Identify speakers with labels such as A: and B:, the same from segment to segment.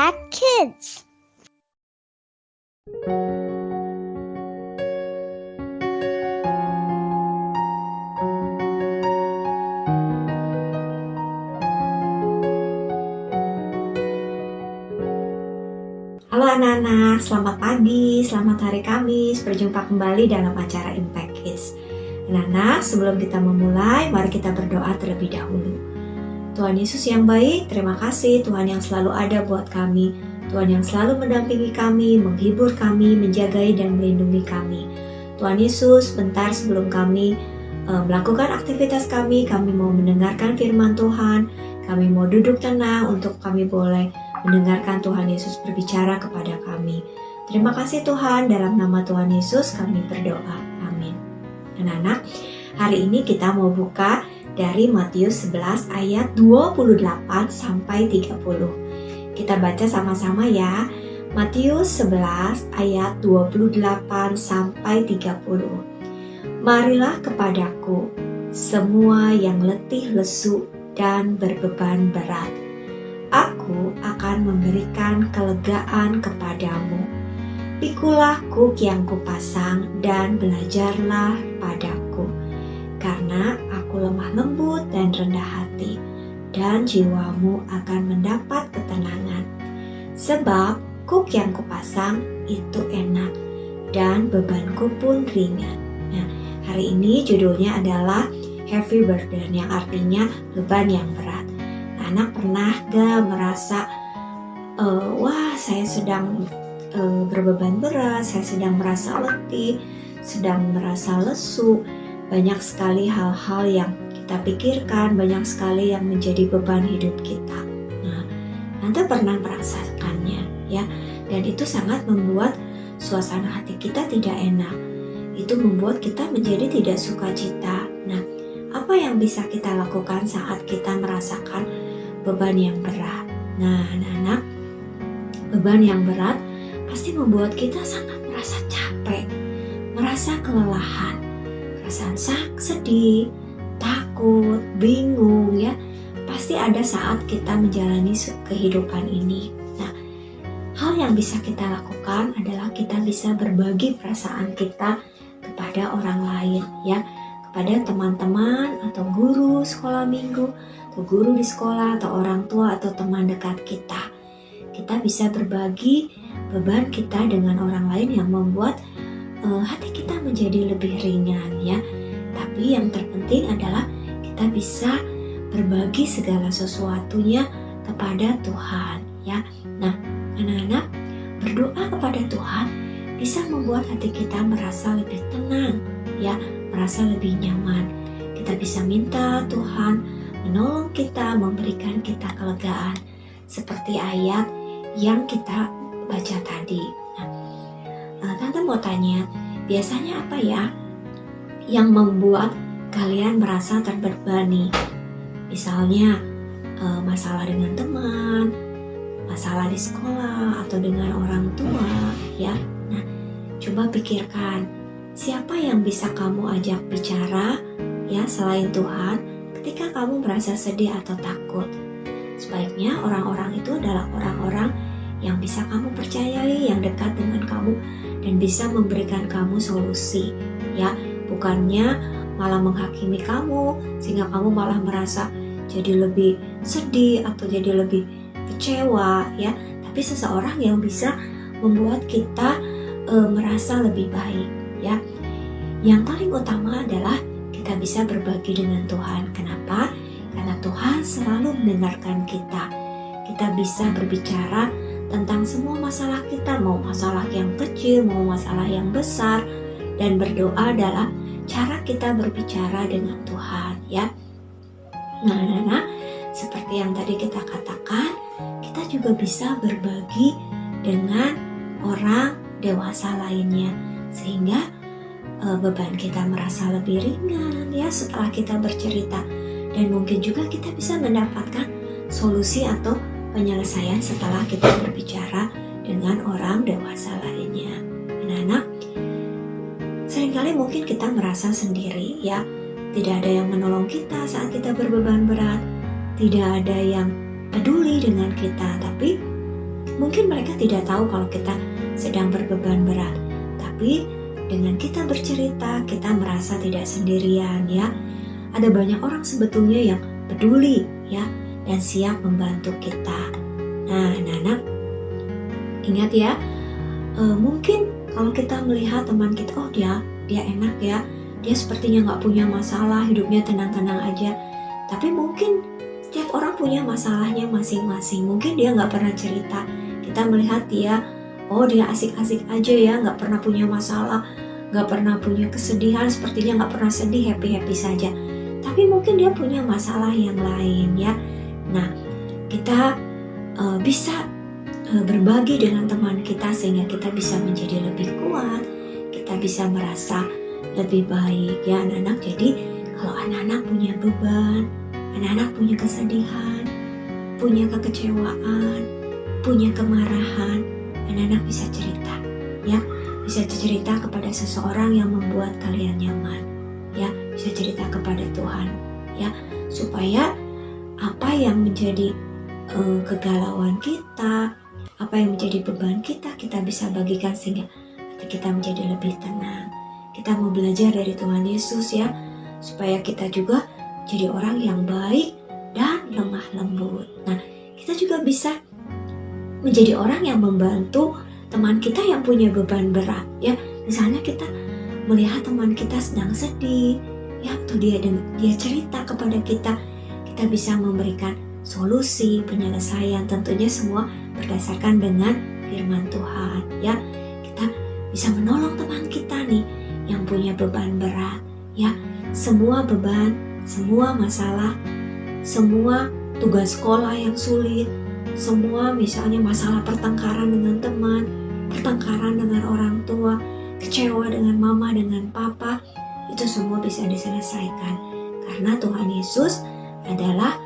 A: Impact Kids.
B: Halo anak-anak, selamat pagi, selamat hari Kamis. Berjumpa kembali dalam acara Impact Kids. Anak-anak, sebelum kita memulai, mari kita berdoa terlebih dahulu. Tuhan Yesus yang baik, terima kasih Tuhan yang selalu ada buat kami. Tuhan yang selalu mendampingi kami, menghibur kami, menjagai dan melindungi kami. Tuhan Yesus, bentar sebelum kami melakukan aktivitas kami mau mendengarkan firman Tuhan. Kami mau duduk tenang untuk kami boleh mendengarkan Tuhan Yesus berbicara kepada kami. Terima kasih Tuhan, dalam nama Tuhan Yesus kami berdoa. Amin. Anak-anak, hari ini kita mau buka dari Matius 11 ayat 28 sampai 30. Kita baca sama-sama ya. Matius 11 ayat 28 sampai 30. Marilah kepadaku, semua yang letih lesu dan berbeban berat. Aku akan memberikan kelegaan kepadamu. Pikulah kuk yang kupasang dan belajarlah padaku. Karena aku lemah lembut dan rendah hati, dan jiwamu akan mendapat ketenangan. Sebab kuk yang kupasang itu enak, dan bebanku pun ringan. Nah, hari ini judulnya adalah Heavy Burden, yang artinya beban yang berat. Anak pernah gak merasa, saya sedang berbeban berat, saya sedang merasa letih, sedang merasa lesu. Banyak sekali hal-hal yang kita pikirkan, banyak sekali yang menjadi beban hidup kita. Nah, Tante pernah merasakannya ya, dan itu sangat membuat suasana hati kita tidak enak. Itu membuat kita menjadi tidak sukacita. Nah, apa yang bisa kita lakukan saat kita merasakan beban yang berat? Nah, anak-anak, beban yang berat pasti membuat kita sangat merasa capek, merasa kelelahan, perasaan sedih, takut, bingung ya. Pasti ada saat kita menjalani kehidupan ini. Nah, hal yang bisa kita lakukan adalah kita bisa berbagi perasaan kita kepada orang lain ya, kepada teman-teman atau guru sekolah minggu, atau guru di sekolah, atau orang tua atau teman dekat kita. Kita bisa berbagi beban kita dengan orang lain yang membuat hati kita menjadi lebih ringan ya. Tapi yang terpenting adalah kita bisa berbagi segala sesuatunya kepada Tuhan ya. Nah, anak-anak, berdoa kepada Tuhan bisa membuat hati kita merasa lebih tenang ya, merasa lebih nyaman. Kita bisa minta Tuhan menolong kita, memberikan kita kelegaan seperti ayat yang kita baca tadi. Tante mau tanya, biasanya apa ya yang membuat kalian merasa terbebani? Misalnya masalah dengan teman, masalah di sekolah, atau dengan orang tua ya. Nah, coba pikirkan, siapa yang bisa kamu ajak bicara ya selain Tuhan ketika kamu merasa sedih atau takut? Sebaiknya orang-orang itu adalah orang-orang yang bisa kamu percayai, yang dekat dengan kamu dan bisa memberikan kamu solusi ya, bukannya malah menghakimi kamu sehingga kamu malah merasa jadi lebih sedih atau jadi lebih kecewa ya. Tapi seseorang yang bisa membuat kita merasa lebih baik ya. Yang paling utama adalah kita bisa berbagi dengan Tuhan. Kenapa? Karena Tuhan selalu mendengarkan kita. Kita bisa berbicara tentang semua masalah kita, mau masalah yang kecil, mau masalah yang besar, dan berdoa adalah cara kita berbicara dengan Tuhan ya. Nah, anak-anak, seperti yang tadi kita katakan, kita juga bisa berbagi dengan orang dewasa lainnya sehingga beban kita merasa lebih ringan ya setelah kita bercerita, dan mungkin juga kita bisa mendapatkan solusi atau penyelesaian setelah kita berbicara dengan orang dewasa lainnya. Anak-anak, seringkali mungkin kita merasa sendiri ya, tidak ada yang menolong kita saat kita berbeban berat, tidak ada yang peduli dengan kita. Tapi Mungkin mereka tidak tahu kalau kita sedang berbeban berat, tapi dengan kita bercerita, kita merasa tidak sendirian ya. Ada banyak orang sebetulnya yang peduli ya dan siap membantu kita. Nah, anak-anak, ingat ya, mungkin kalau kita melihat teman kita, oh dia enak ya, dia sepertinya nggak punya masalah, hidupnya tenang-tenang aja. Tapi mungkin setiap orang punya masalahnya masing-masing. Mungkin dia nggak pernah cerita. Kita melihat dia, oh dia asik-asik aja ya, nggak pernah punya masalah, nggak pernah punya kesedihan, sepertinya nggak pernah sedih, happy-happy saja. Tapi mungkin dia punya masalah yang lain ya. Nah, kita bisa berbagi dengan teman kita sehingga kita bisa menjadi lebih kuat, kita bisa merasa lebih baik ya anak-anak. Jadi kalau anak-anak punya beban, anak-anak punya kesedihan, punya kekecewaan, punya kemarahan, anak-anak bisa cerita ya, bisa cerita kepada seseorang yang membuat kalian nyaman ya, bisa cerita kepada Tuhan ya, supaya apa yang menjadi kegalauan kita, apa yang menjadi beban kita bisa bagikan sehingga hati kita menjadi lebih tenang. Kita mau belajar dari Tuhan Yesus ya, supaya kita juga jadi orang yang baik dan lemah lembut. Nah, kita juga bisa menjadi orang yang membantu teman kita yang punya beban berat ya. Misalnya kita melihat teman kita sedang sedih ya, atau dia cerita kepada kita bisa memberikan solusi, penyelesaian, tentunya semua berdasarkan dengan firman Tuhan ya. Kita bisa menolong teman kita nih yang punya beban berat ya. Semua beban, semua masalah, semua tugas sekolah yang sulit, semua misalnya masalah pertengkaran dengan teman, pertengkaran dengan orang tua, kecewa dengan mama, dengan papa, itu semua bisa diselesaikan karena Tuhan Yesus adalah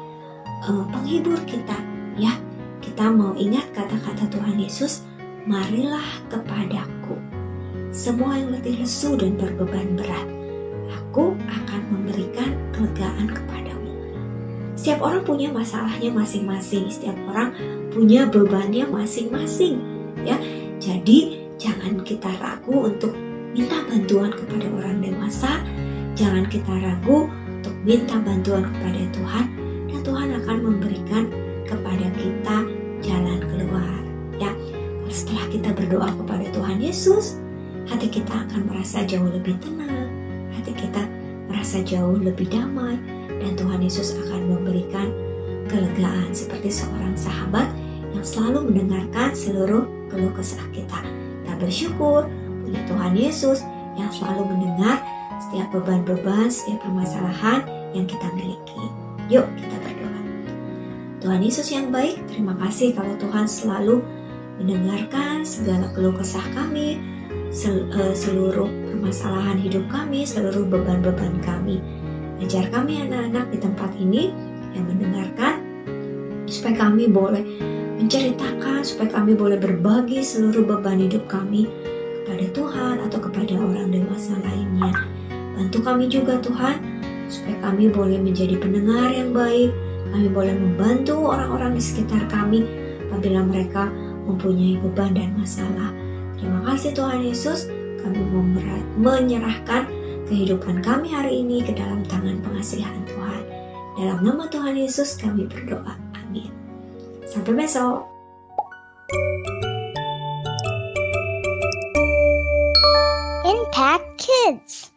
B: penghibur kita ya. Kita mau ingat kata-kata Tuhan Yesus, marilah kepadaku semua yang letih lesu dan berbeban berat, aku akan memberikan kelegaan kepadamu. Setiap orang punya masalahnya masing-masing, setiap orang punya bebannya masing-masing ya. Jadi jangan kita ragu untuk minta bantuan kepada orang dewasa, jangan kita ragu untuk minta bantuan kepada Tuhan, dan Tuhan akan memberikan kepada kita jalan keluar ya. Setelah kita berdoa kepada Tuhan Yesus, hati kita akan merasa jauh lebih tenang, hati kita merasa jauh lebih damai, dan Tuhan Yesus akan memberikan kelegaan seperti seorang sahabat yang selalu mendengarkan seluruh keluh kesah kita. Kita bersyukur punya Tuhan Yesus yang selalu mendengar setiap beban-beban, setiap permasalahan yang kita miliki. Yuk kita berdoa. Tuhan Yesus yang baik, terima kasih kalau Tuhan selalu mendengarkan segala keluh kesah kami, seluruh permasalahan hidup kami, seluruh beban-beban kami. Ajar kami anak-anak di tempat ini yang mendengarkan, supaya kami boleh menceritakan, supaya kami boleh berbagi seluruh beban hidup kami kepada Tuhan atau kepada orang dewasa lainnya. Bantu kami juga Tuhan, supaya kami boleh menjadi pendengar yang baik, kami boleh membantu orang-orang di sekitar kami apabila mereka mempunyai beban dan masalah. Terima kasih Tuhan Yesus, kami mau menyerahkan kehidupan kami hari ini ke dalam tangan pengasihan Tuhan. Dalam nama Tuhan Yesus kami berdoa. Amin. Sampai besok.
A: Impact Kids.